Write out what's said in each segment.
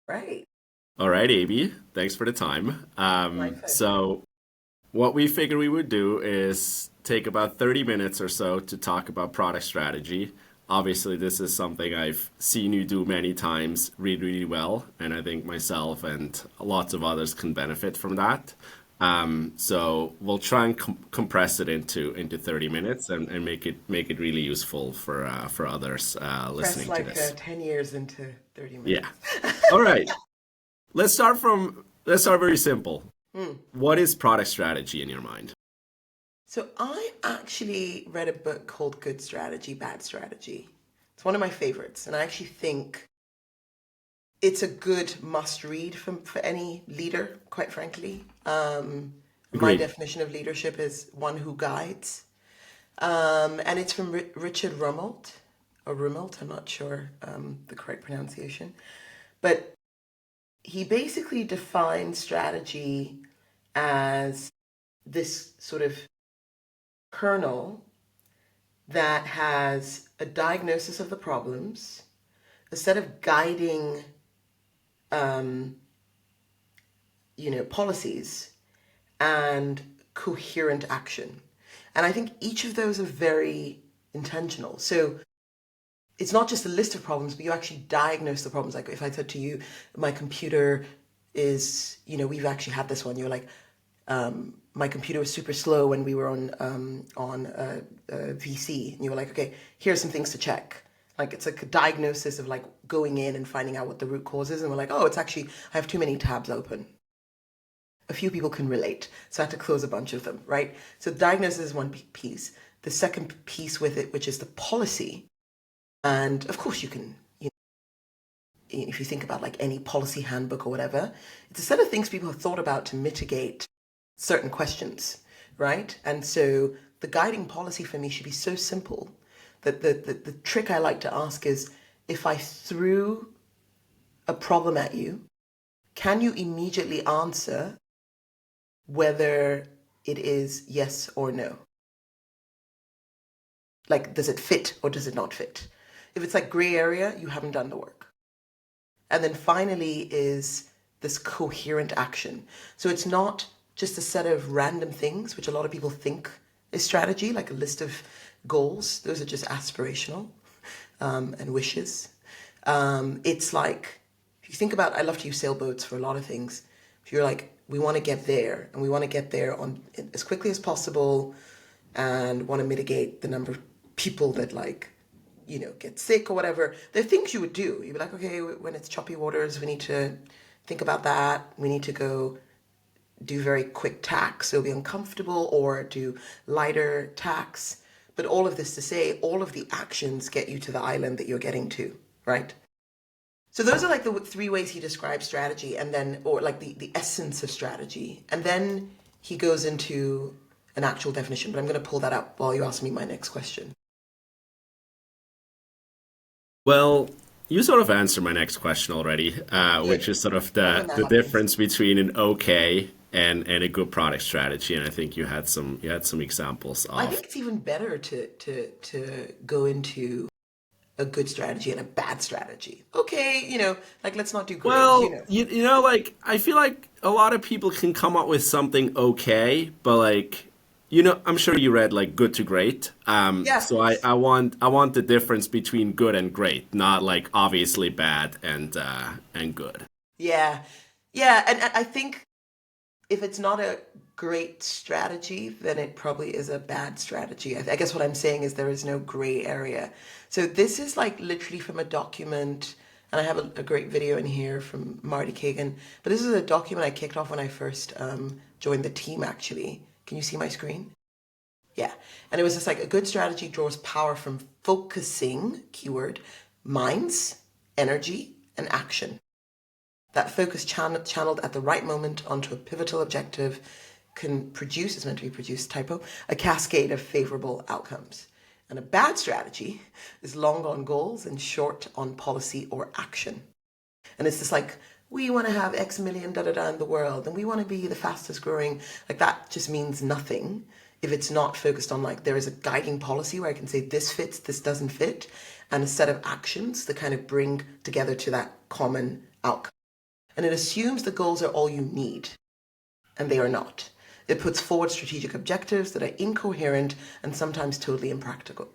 Right. All right, AB, thanks for the time. My pleasure. So what we figured we would do is take about 30 minutes or so to talk about product strategy. Obviously, this is something I've seen you do many times really, really well, and I think myself and lots of others can benefit from that. So we'll try and compress it into 30 minutes and make it really useful for others Press listening to like this. 10 years into 30 Yeah. minutes. All right. Let's start very simple. Hmm. What is product strategy in your mind? So I actually read a book called Good Strategy, Bad Strategy. It's one of my favorites, and I actually think it's a good must read for any leader, quite frankly. My Agreed. definition of leadership is one who guides. And it's from Richard Rummelt, or Rummelt, I'm not sure the correct pronunciation. But he basically defines strategy as this sort of kernel that has a diagnosis of the problems, a set of guiding, um, policies, and coherent action. And I think each of those are very intentional. So it's not just a list of problems, but you actually diagnose the problems. Like if I said to you, my computer is, we've actually had this one. You're like, my computer was super slow when we were on VC, and you were like, okay, here's some things to check. Like it's like a diagnosis of like going in and finding out what the root cause is, and we're like, oh, it's actually I have too many tabs open. A few people can relate, so I had to close a bunch of them, right? So diagnosis is one piece. The second piece with it, which is the policy, and of course you can, if you think about like any policy handbook or whatever, it's a set of things people have thought about to mitigate certain questions, right? And so the guiding policy for me should be so simple that the trick I like to ask is, if I threw a problem at you, can you immediately answer whether it is yes or no? Like, does it fit or does it not fit? If it's like gray area, you haven't done the work. And then finally is this coherent action. So it's not just a set of random things, which a lot of people think is strategy, like a list of goals. Those are just aspirational and wishes. It's like, if you think about, I love to use sailboats for a lot of things. If you're like, we want to get there, and we want to get there on as quickly as possible, and want to mitigate the number of people that like get sick or whatever. There are things you would do. You'd be like, okay, when it's choppy waters, we need to think about that. We need to go do very quick tacks, so it'll be uncomfortable, or do lighter tacks. But all of this to say, all of the actions get you to the island that you're getting to, right? So those are like the three ways he describes strategy, and then, or like the essence of strategy. And then he goes into an actual definition, but I'm going to pull that up while you ask me my next question. Well, you sort of answered my next question already, Yeah, which is sort of love the when that the happens. difference between an okay and a good product strategy. And I think you had some examples I of. think it's even better to go into a good strategy and a bad strategy. Okay, like let's not do great, Well, like I feel like a lot of people can come up with something okay, but like I'm sure you read like good to great. Yeah, of So I, course. I want the difference between good and great, not like obviously bad and good. Yeah. Yeah, and I think if it's not a great strategy, then it probably is a bad strategy. I guess what I'm saying is there is no gray area. So this is like literally from a document, and I have a great video in here from Marty Kagan. But this is a document I kicked off when I first joined the team, actually. Can you see my screen? Yeah. And it was just like a good strategy draws power from focusing, keyword, minds, energy, and action. That focus channeled at the right moment onto a pivotal objective can produce, it's meant to be produced, typo, a cascade of favorable outcomes. And a bad strategy is long on goals and short on policy or action. And it's just like, we want to have X million da da da in the world, and we want to be the fastest growing. Like that just means nothing if it's not focused on like there is a guiding policy where I can say this fits, this doesn't fit, and a set of actions that kind of bring together to that common outcome. And it assumes the goals are all you need, and they are not. It puts forward strategic objectives that are incoherent and sometimes totally impracticable.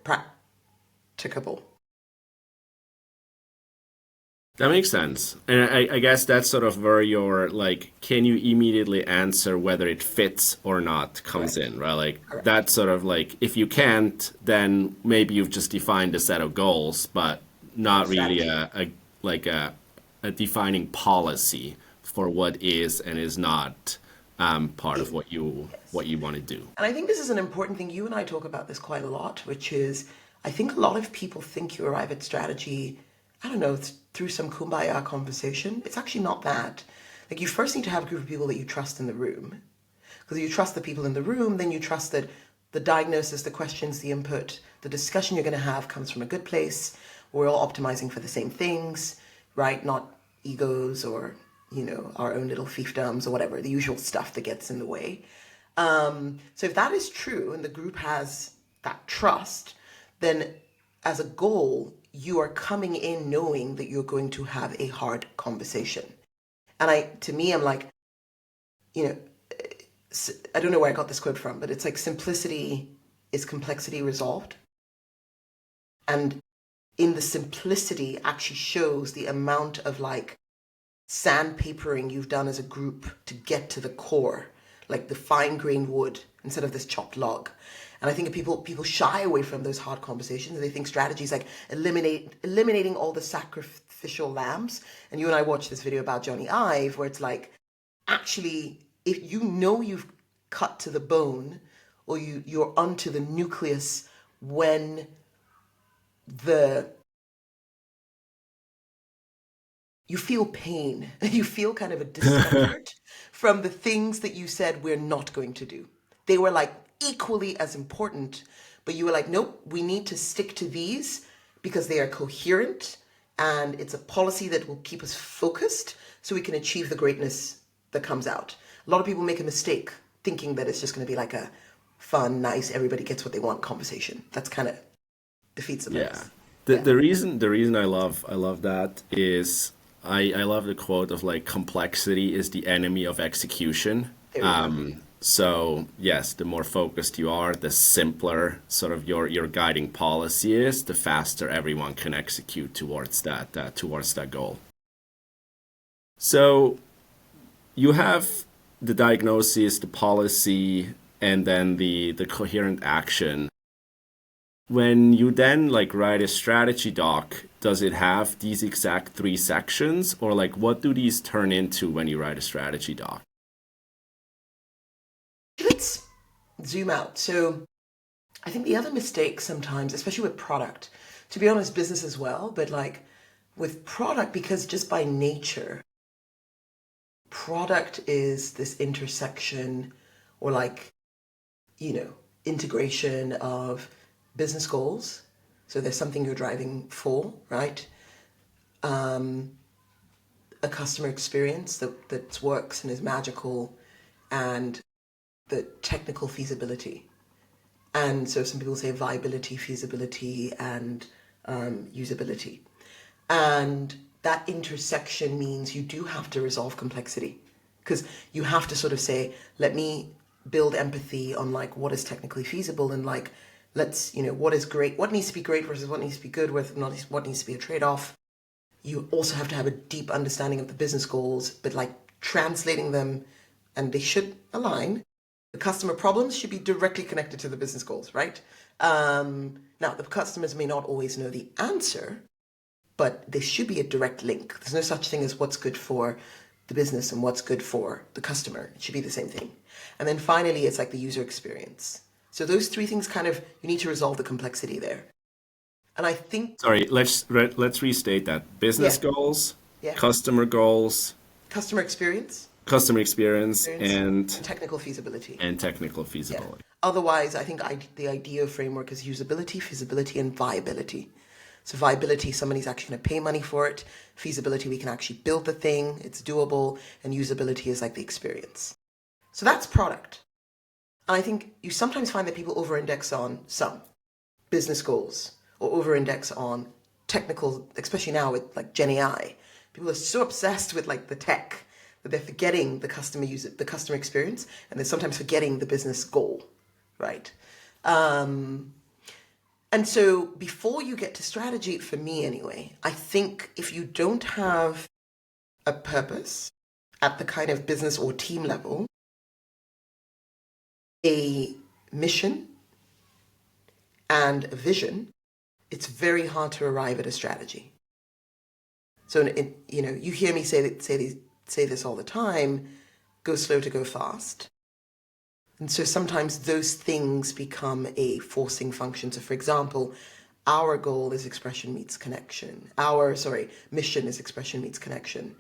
That makes sense. And I guess that's sort of where your like, can you immediately answer whether it fits or not comes Correct. in, right? Like Correct. that's sort of like, if you can't, then maybe you've just defined a set of goals, but not really Strategy. like a defining policy for what is and is not part of Yes. what you want to do. And I think this is an important thing. You and I talk about this quite a lot, which is I think a lot of people think you arrive at strategy, I don't know, through some kumbaya conversation. It's actually not that. Like, you first need to have a group of people that you trust in the room. Because if you trust the people in the room, then you trust that the diagnosis, the questions, the input, the discussion you're going to have comes from a good place. We're all optimizing for the same things, right? Not egos or, our own little fiefdoms or whatever, the usual stuff that gets in the way. So if that is true and the group has that trust, then as a goal, you are coming in knowing that you're going to have a hard conversation. And to me, I'm like, you know, I don't know where I got this quote from, but it's like simplicity is complexity resolved. And in the simplicity actually shows the amount of like sandpapering you've done as a group to get to the core, like the fine-grained wood instead of this chopped log. And I think people shy away from those hard conversations. They think strategy is like eliminating all the sacrificial lambs. And you and I watched this video about Johnny Ive, where it's like, actually, if you know you've cut to the bone, or you're onto the nucleus when you feel pain, you feel kind of a discomfort from the things that you said we're not going to do. They were like equally as important, but you were like, nope, we need to stick to these because they are coherent and it's a policy that will keep us focused so we can achieve the greatness that comes out. A lot of people make a mistake thinking that it's just going to be like a fun, nice, everybody gets what they want conversation. That's kind of defeats the Yeah. purpose. The Yeah, the reason I love that is I love the quote of like, complexity is the enemy of execution. there we go. So yes, the more focused you are, the simpler sort of your guiding policy is, the faster everyone can execute towards that goal. So you have the diagnosis, the policy, and then the coherent action. When you then like write a strategy doc, does it have these exact three sections, or like what do these turn into when you write a strategy doc? Let's zoom out. So I think the other mistake sometimes, especially with product, to be honest, business as well, but like with product, because just by nature, product is this intersection or like, integration of business goals. So there's something you're driving for, right? Um, a customer experience that works and is magical, and the technical feasibility. And so some people say viability, feasibility, and usability. And that intersection means you do have to resolve complexity, because you have to sort of say, let me build empathy on like what is technically feasible, and like, let's, what is great, what needs to be great versus what needs to be good, with what needs to be a trade-off. You also have to have a deep understanding of the business goals, but like translating them, and they should align. The customer problems should be directly connected to the business goals, right? Now, the customers may not always know the answer, but there should be a direct link. There's no such thing as what's good for the business and what's good for the customer. It should be the same thing. And then finally, it's like the user experience. So those three things kind of, you need to resolve the complexity there. And I think, Sorry, let's restate that. yeah, Business goals, yeah, customer goals, customer experience, customer experience, experience, and and technical feasibility. technical Yeah. feasibility. Otherwise, I think the idea framework is usability, feasibility, and viability. So viability, somebody's actually going to pay money for it. Feasibility, we can actually build the thing, it's doable. And usability is like the experience. So that's product. And I think you sometimes find that people over-index on some business goals, or over-index on technical, especially now with like Gen AI. People are so obsessed with like the tech that they're forgetting the customer experience, and they're sometimes forgetting the business goal, right? And so before you get to strategy, for me anyway, I think if you don't have a purpose at the kind of business or team level, a mission and a vision, it's very hard to arrive at a strategy. So, you hear me say this all the time, go slow to go fast. And so sometimes those things become a forcing function. So for example, our goal is expression meets connection. Mission is expression meets connection.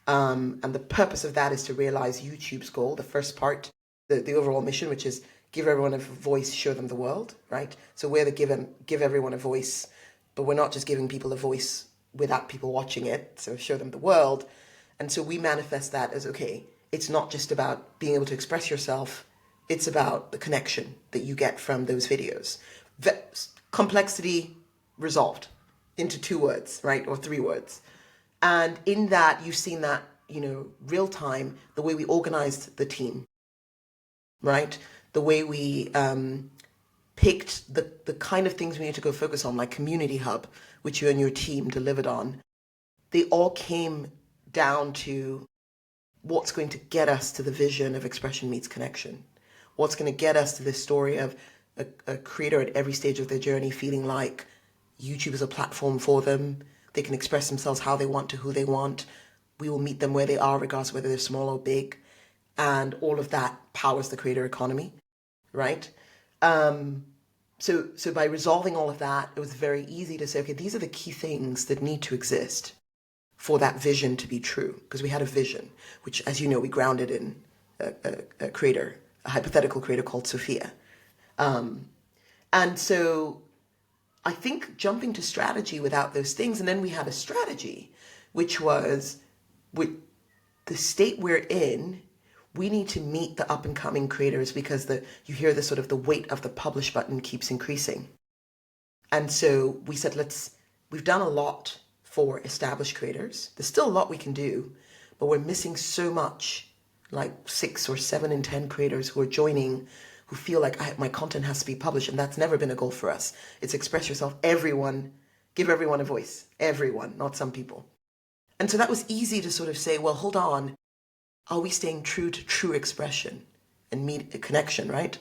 And the purpose of that is to realize YouTube's goal, the first part, the overall mission, which is give everyone a voice, show them the world, right? So we're the give everyone a voice, but we're not just giving people a voice without people watching it, so show them the world. And so we manifest that as, okay, it's not just about being able to express yourself, it's about the connection that you get from those videos. Complexity resolved into 2 words, right? Or 3 words. And in that, you've seen that, real time, the way we organized the team, right? The way we picked the kind of things we need to go focus on, like Community Hub, which you and your team delivered on. They all came down to what's going to get us to the vision of expression meets connection. What's going to get us to this story of a creator at every stage of their journey feeling like YouTube is a platform for them. They can express themselves how they want to who they want. We will meet them where they are, regardless of whether they're small or big. And all of that powers the creator economy, right? So by resolving all of that, it was very easy to say, okay, these are the key things that need to exist for that vision to be true. Because we had a vision, which, as you know, we grounded in a creator, a hypothetical creator called Sophia. And so I think jumping to strategy without those things, and then we had a strategy, which was with the state we're in, we need to meet the up and coming creators because you hear the sort of the weight of the publish button keeps increasing. And so we said, we've done a lot for established creators. There's still a lot we can do, but we're missing so much, like 6 or 7 and 10 creators who are joining, who feel like my content has to be published. And that's never been a goal for us. It's express yourself, everyone, give everyone a voice, everyone, not some people. And so that was easy to sort of say, well, hold on. Are we staying true to true expression and meet a connection, right?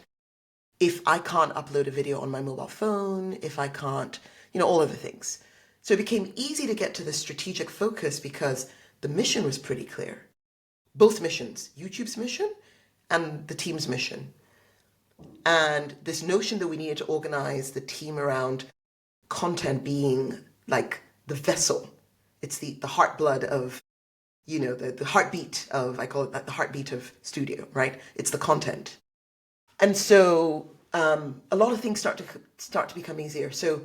If I can't upload a video on my mobile phone, if I can't, all of the things. So it became easy to get to the strategic focus because the mission was pretty clear. Both missions, YouTube's mission and the team's mission. And this notion that we needed to organize the team around content being like the vessel. It's the heartblood of, the heartbeat of, I call it the heartbeat of studio, right? It's the content. And so a lot of things start to become easier. So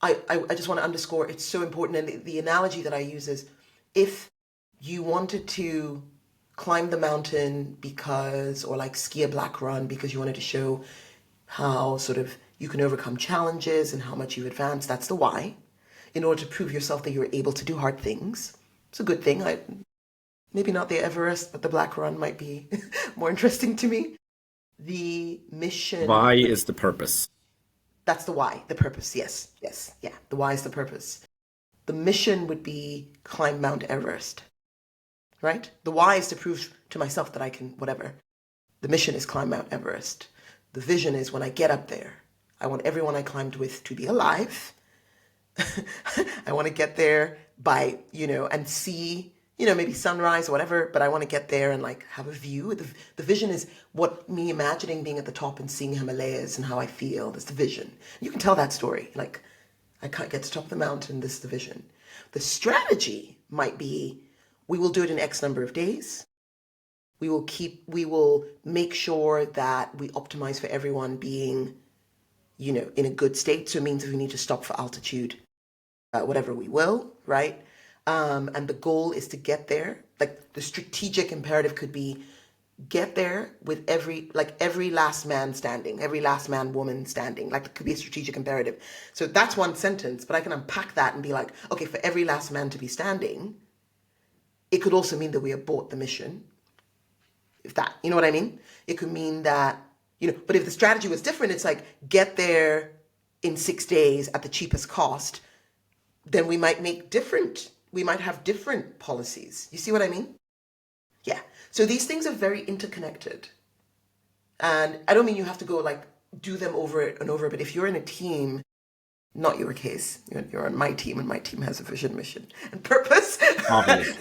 I just want to underscore, it's so important. And the analogy that I use is, if you wanted to climb the mountain or like ski a black run because you wanted to show how sort of you can overcome challenges and how much you've advanced, that's the why. In order to prove yourself that you're able to do hard things. It's a good thing. Maybe not the Everest, but the black run might be more interesting to me. The mission. Why is the purpose? That's the why, the purpose. Yes. Yeah. The why is the purpose. The mission would be climb Mount Everest, right? The why is to prove to myself that I can, whatever. The mission is climb Mount Everest. The vision is when I get up there, I want everyone I climbed with to be alive. I want to get there by, and see, maybe sunrise or whatever, but I want to get there and like have a view. The vision is what me imagining being at the top and seeing Himalayas and how I feel. That's the vision. You can tell that story. Like, I can't get to the top of the mountain. This is the vision. The strategy might be, we will do it in X number of days. We will make sure that we optimize for everyone being, in a good state. So it means if we need to stop for altitude, whatever we will, right? And the goal is to get there. Like the strategic imperative could be get there with every last man standing, every last man, woman standing. Like it could be a strategic imperative. So that's one sentence, but I can unpack that and be like, okay, for every last man to be standing, It could also mean that we abort the mission, if that, you know what I mean? It could mean that, but if the strategy was different, it's like get there in 6 days at the cheapest cost, then we might have different policies. You see what I mean? Yeah. So these things are very interconnected. And I don't mean you have to go like do them over and over, but if you're in a team, not your case, you're on my team and my team has a vision, mission, and purpose. Obviously.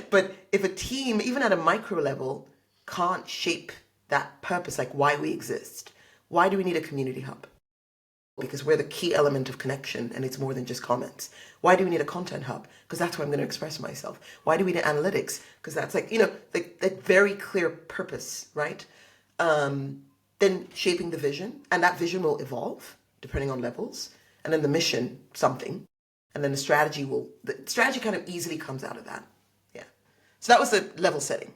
But if a team, even at a micro level, can't shape that purpose, like why we exist, why do we need a community hub? Because we're the key element of connection and it's more than just comments. Why do we need a content hub? Because that's where I'm going to express myself. Why do we need analytics? Because that's like, that very clear purpose, right? Then shaping the vision, and that vision will evolve depending on levels. And then the mission, something. And then the strategy kind of easily comes out of that. Yeah. So that was the level setting.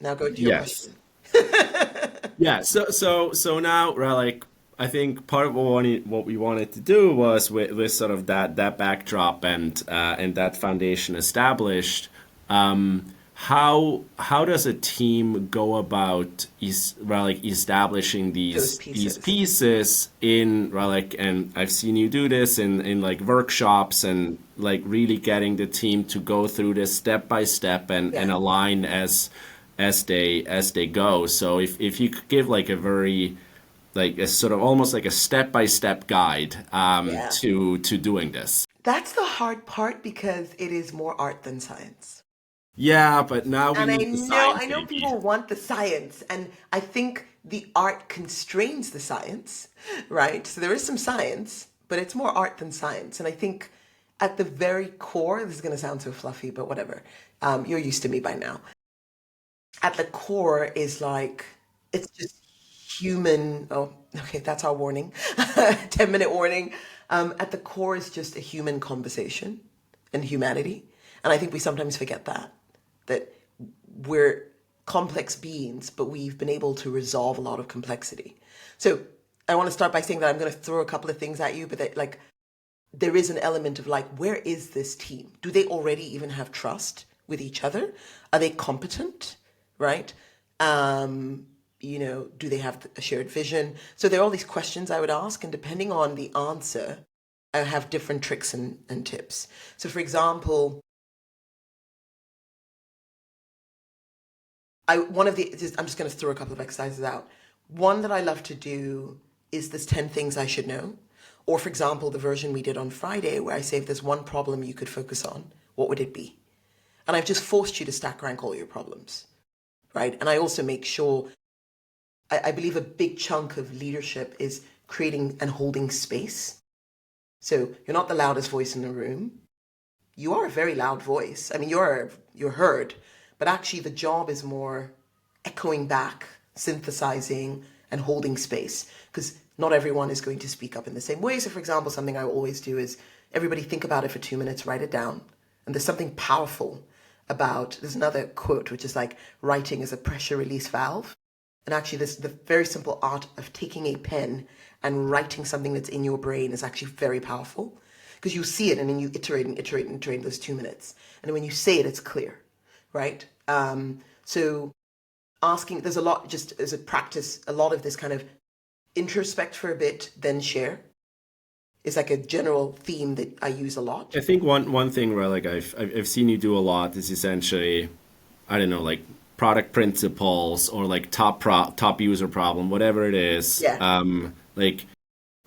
Now go to your Yes. question. Yeah. So now, right, like I think part of what we wanted to do was with sort of that backdrop and that foundation established. How does a team go about establishing Those these pieces. pieces in and I've seen you do this in like workshops and like really getting the team to go through this step by step and Yeah. align as they go. So if you could give like a very like a sort of almost like a step by step guide Yeah. to doing this. That's the hard part because it is more art than science. Yeah, but now we And need the I science, know baby. people want the science, and I think the art constrains the science, right? So there is some science, but it's more art than science. And I think at the very core, this is going to sound so fluffy, but whatever. You're used to me by now. At the core is like, it's just human. Oh, okay, that's our warning. 10-minute warning. At the core is just a human conversation and humanity. And I think we sometimes forget that we're complex beings, but we've been able to resolve a lot of complexity. So I want to start by saying that I'm going to throw a couple of things at you, but that like there is an element of like, where is this team? Do they already even have trust with each other? Are they competent? Right? Do they have a shared vision? So there are all these questions I would ask, and depending on the answer, I have different tricks and tips. So for example, I'm just going to throw a couple of exercises out. One that I love to do is this 10 things I should know. Or for example, the version we did on Friday where I say if there's one problem you could focus on, what would it be? And I've just forced you to stack rank all your problems, right? And I also make sure, I believe a big chunk of leadership is creating and holding space. So you're not the loudest voice in the room. You are a very loud voice. I mean, you're heard, but actually the job is more echoing back, synthesizing, and holding space because not everyone is going to speak up in the same way. So, for example, something I always do is everybody think about it for 2 minutes, write it down, and there's something powerful about. There's another quote which is like writing is a pressure release valve, and actually, this the very simple art of taking a pen and writing something that's in your brain is actually very powerful because you see it and then you iterate and iterate and iterate those 2 minutes. And when you say it, it's clear, right? So asking, there's a lot, just as a practice, a lot of this kind of introspect for a bit, then share is like a general theme that I use a lot. I think one thing where like I've seen you do a lot is essentially, I don't know, like product principles or like top user problem, whatever it is. Yeah, Like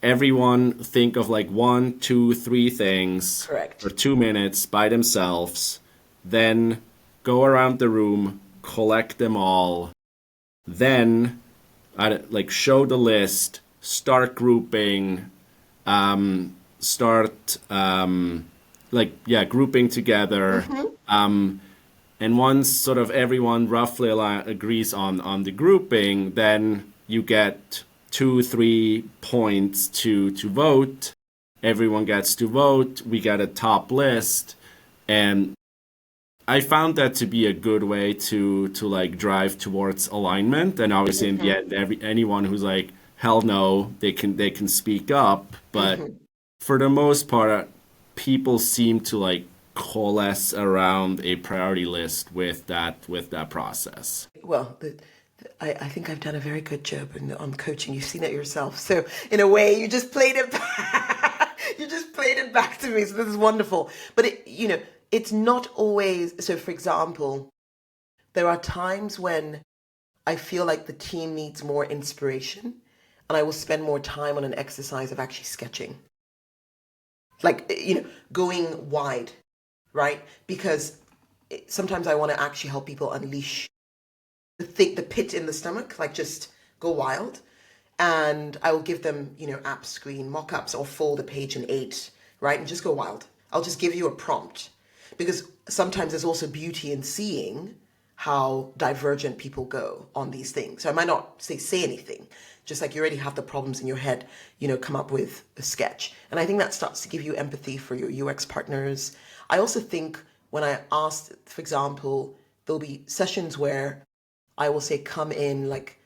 everyone think of like one, two, three things for correct. 2 minutes by themselves, then go around the room, collect them all, then like show the list, start grouping, start like yeah grouping together, and once sort of everyone roughly agrees on the grouping, then you get 2 3 points to vote. Everyone gets to vote. We get a top list, and I found that to be a good way to like drive towards alignment. And obviously, in the end, anyone who's like hell no, they can speak up. But for the most part, people seem to like coalesce around a priority list with that process? Well, I think I've done a very good job on coaching. You've seen it yourself. So in a way, you just played it back. You just played it back to me. So this is wonderful. But it's not always. So for example, there are times when I feel like the team needs more inspiration, and I will spend more time on an exercise of actually sketching, like going wide, right? Because sometimes I want to actually help people unleash the pit in the stomach, like just go wild. And I will give them, app screen mock-ups or fold a page in 8, right? And just go wild. I'll just give you a prompt because sometimes there's also beauty in seeing how divergent people go on these things. So I might not say anything, just like you already have the problems in your head, come up with a sketch. And I think that starts to give you empathy for your UX partners. I also think when I asked, for example, there'll be sessions where I will say, come in like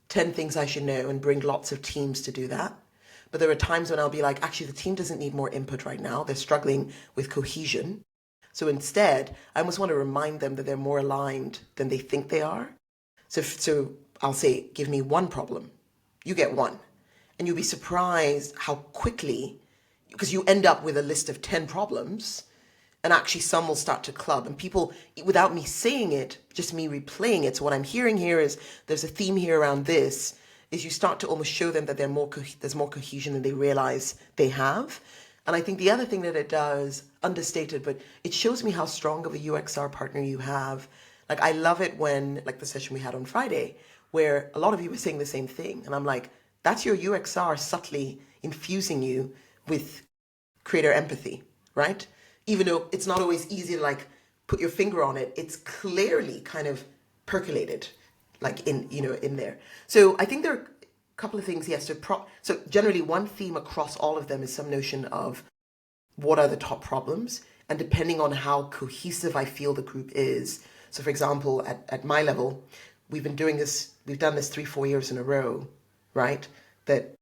10 things I should know and bring lots of teams to do that. But there are times when I'll be like, actually, the team doesn't need more input right now. They're struggling with cohesion. So instead, I almost want to remind them that they're more aligned than they think they are. So I'll say, give me one problem. You get one. And you'll be surprised how quickly, because you end up with a list of 10 problems, and actually some will start to club. And people, without me saying it, just me replaying it. So what I'm hearing here is there's a theme here around this, is you start to almost show them that there's more cohesion than they realize they have. And I think the other thing that it does, understated, but it shows me how strong of a UXR partner you have. Like, I love it when, like the session we had on Friday, where a lot of you were saying the same thing. And I'm like, that's your UXR subtly infusing you with creator empathy, right? Even though it's not always easy to like put your finger on it, it's clearly kind of percolated, like in there. So I think there are couple of things, yes. So generally one theme across all of them is some notion of what are the top problems, and depending on how cohesive I feel the group is. So for example, at my level, we've done this 3-4 years in a row, right? That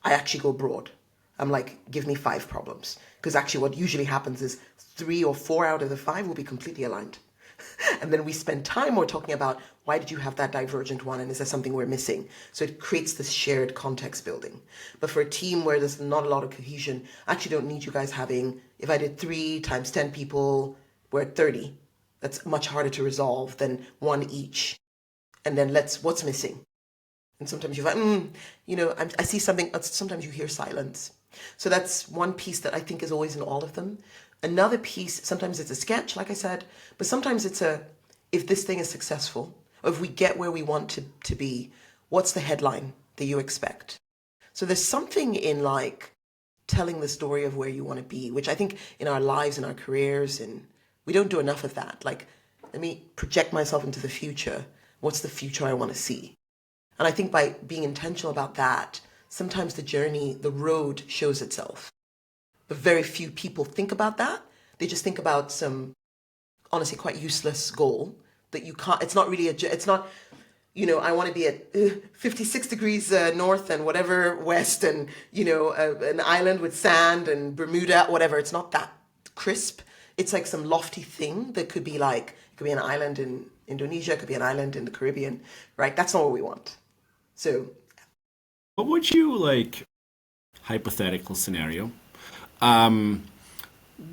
I actually go broad. I'm like, give me 5 problems. Because actually what usually happens is 3 or 4 out of the 5 will be completely aligned. And then we spend time more talking about why did you have that divergent one, and is there something we're missing? So it creates this shared context building. But for a team where there's not a lot of cohesion, I actually don't need you guys having, if I did 3 times 10 people, we're at 30. That's much harder to resolve than 1 each. And then what's missing? And sometimes you're like, I see something, sometimes you hear silence. So that's one piece that I think is always in all of them. Another piece, sometimes it's a sketch, like I said, but sometimes it's if this thing is successful, or if we get where we want to be, what's the headline that you expect? So there's something in like telling the story of where you want to be, which I think in our lives, in our careers, and we don't do enough of that. Like, let me project myself into the future. What's the future I want to see? And I think by being intentional about that, sometimes the journey, the road shows itself. But very few people think about that. They just think about some, honestly, quite useless goal that you can't, it's not really it's not, I want to be at 56 degrees north and whatever west, and, an island with sand and Bermuda, whatever. It's not that crisp. It's like some lofty thing that could be like, it could be an island in Indonesia, it could be an island in the Caribbean, right? That's not what we want. So, What would you like, hypothetical scenario? Um,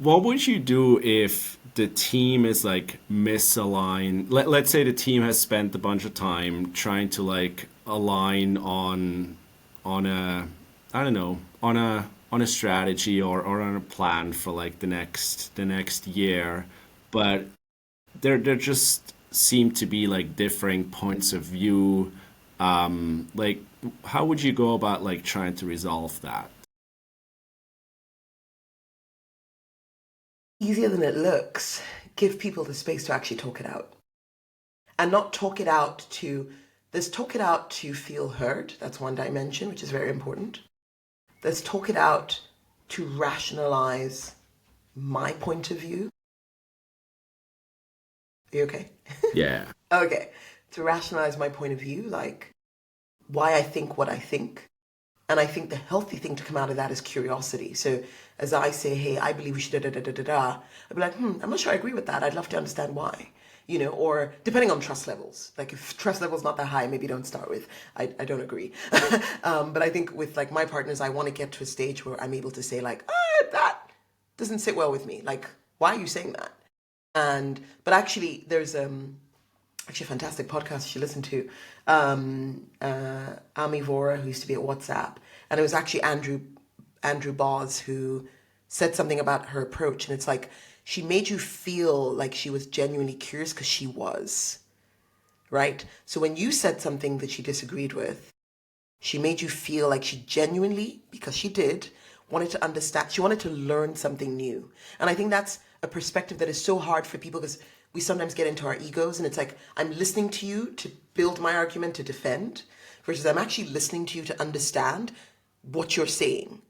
what would you do if the team is like misaligned? Let's say the team has spent a bunch of time trying to like align on a I don't know, on a strategy or on a plan for like the next year, but there just seem to be like differing points of view. Like, how would you go about like trying to resolve that? easier than it looks. Give people the space to actually talk it out. And not talk it out to, there's talk it out to feel heard. That's one dimension, which is very important. There's talk it out to rationalize my point of view. Are you okay? Yeah. Okay. To rationalize my point of view, like why I think what I think. And I think the healthy thing to come out of that is curiosity. So as I say, hey, I believe we should da da da da da da, I'd be like, I'm not sure I agree with that. I'd love to understand why. Or depending on trust levels. Like if trust level's not that high, maybe don't start with, I don't agree. But I think with like my partners, I want to get to a stage where I'm able to say like, that doesn't sit well with me. Like, why are you saying that? But actually there's actually a fantastic podcast you should listen to. Ami Vora, who used to be at WhatsApp, and it was actually Andrew Boz who said something about her approach, and it's like she made you feel like she was genuinely curious because she was, right? So when you said something that she disagreed with, she made you feel like she genuinely, because she did, wanted to understand. She wanted to learn something new. And I think that's a perspective that is so hard for people because we sometimes get into our egos and it's like, I'm listening to you to build my argument to defend versus I'm actually listening to you to understand what you're saying.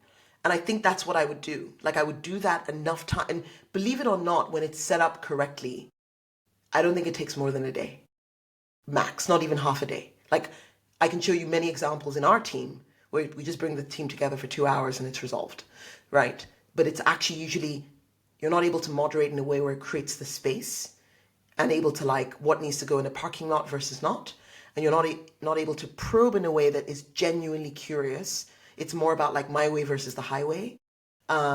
And I think that's what I would do. Like I would do that enough time. And believe it or not, when it's set up correctly, I don't think it takes more than a day. Max, not even half a day. Like I can show you many examples in our team where we just bring the team together for 2 hours and it's resolved, right? But it's actually usually, you're not able to moderate in a way where it creates the space and able to like what needs to go in a parking lot versus not. And you're not able to probe in a way that is genuinely curious. It's more about like my way versus the highway,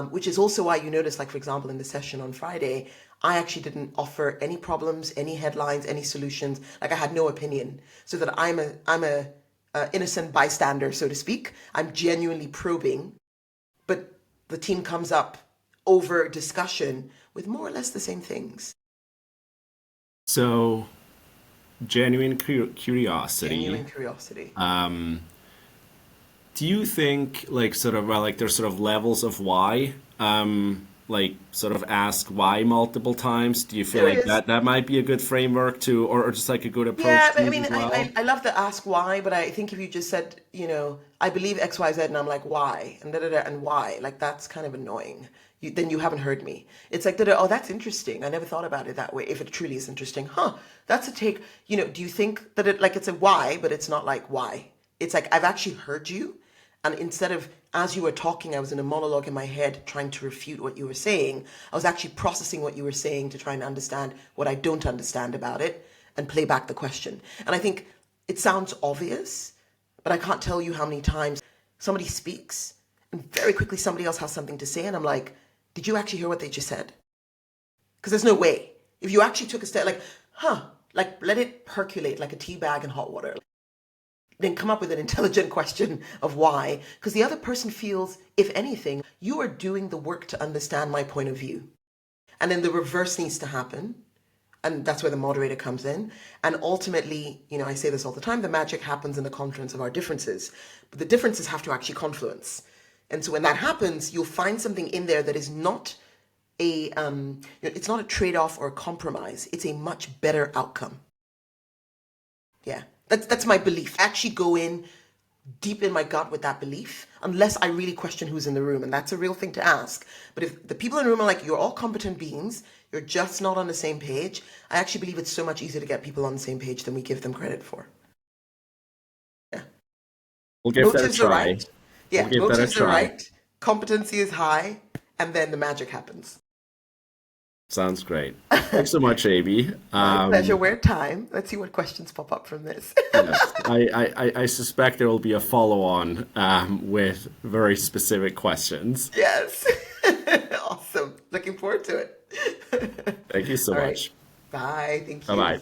which is also why you notice, like, for example, in the session on Friday, I actually didn't offer any problems, any headlines, any solutions. Like I had no opinion so that I'm a innocent bystander, so to speak. I'm genuinely probing, but the team comes up over discussion with more or less the same things. So, genuine curiosity. Genuine curiosity. Do you think like sort of well, like there's sort of levels of why? Like sort of ask why multiple times. Do you feel There like is. that might be a good framework to, or just like a good Yeah, approach to but I use mean, as I, well? I, I love to ask why, but I think if you just said, I believe X, Y, Z, and I'm like, why? And da da da, and why? Like, that's kind of annoying. Then you haven't heard me. It's like, da da, oh, that's interesting. I never thought about it that way. If it truly is interesting, that's a take. Do you think that it's a why, but it's not like why? It's like, I've actually heard you. And instead of, as you were talking, I was in a monologue in my head trying to refute what you were saying. I was actually processing what you were saying to try and understand what I don't understand about it and play back the question. And I think it sounds obvious, but I can't tell you how many times somebody speaks and very quickly somebody else has something to say. And I'm like, did you actually hear what they just said? Because there's no way. If you actually took a step, like, like let it percolate like a tea bag in hot water. Then come up with an intelligent question of why. Because the other person feels, if anything, you are doing the work to understand my point of view. And then the reverse needs to happen. And that's where the moderator comes in. And ultimately, I say this all the time, the magic happens in the confluence of our differences. But the differences have to actually confluence. And so when that happens, you'll find something in there that is not it's not a trade-off or a compromise. It's a much better outcome. Yeah. That's my belief. I actually go in deep in my gut with that belief, unless I really question who's in the room. And that's a real thing to ask. But if the people in the room are like, you're all competent beings, you're just not on the same page, I actually believe it's so much easier to get people on the same page than we give them credit for. Yeah. We'll give that a Motives are try. right. We'll Yeah, give that a motives are try. right. Competency is high. And then the magic happens. Sounds great. Thanks so much, AB. My pleasure. We're at time. Let's see what questions pop up from this. Yes, I suspect there will be a follow-on with very specific questions. Yes. Awesome. Looking forward to it. Thank you so All right. much. Bye. Thank Bye you. bye.